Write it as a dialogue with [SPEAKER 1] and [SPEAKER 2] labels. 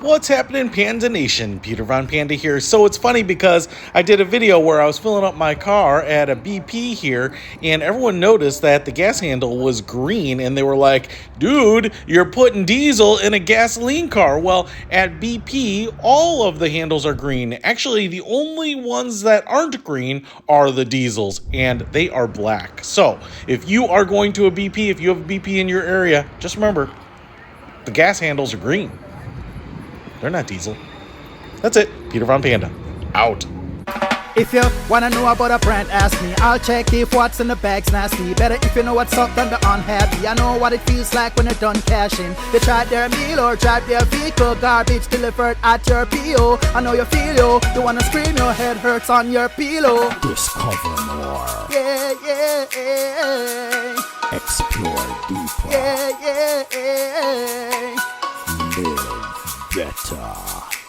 [SPEAKER 1] What's happening, Panda Nation? Peter Von Panda here. So it's funny because I did a video where I was filling up my car at a BP here, and everyone noticed that the gas handle was green, and they were like, dude, you're putting diesel in a gasoline car. Well, at BP, all of the handles are green. Actually, the only ones that aren't green are the diesels, and they are black. So if you are going to a BP, if you have a BP in your area, just remember, the gas handles are green. They're not diesel. That's it. Peter Von Panda. Out.
[SPEAKER 2] If you wanna know about a brand, ask me. I'll check if what's in the bag's nasty. Better if you know what's up than the unhappy. I know what it feels like when you're done cashing. They tried their meal or drive their vehicle. Garbage delivered at your PO. I know you feel you wanna scream, your head hurts on your pillow.
[SPEAKER 3] Discover more.
[SPEAKER 2] Yeah, yeah, yeah.
[SPEAKER 3] Explore deeper.
[SPEAKER 2] Yeah, yeah, yeah.
[SPEAKER 3] Live better.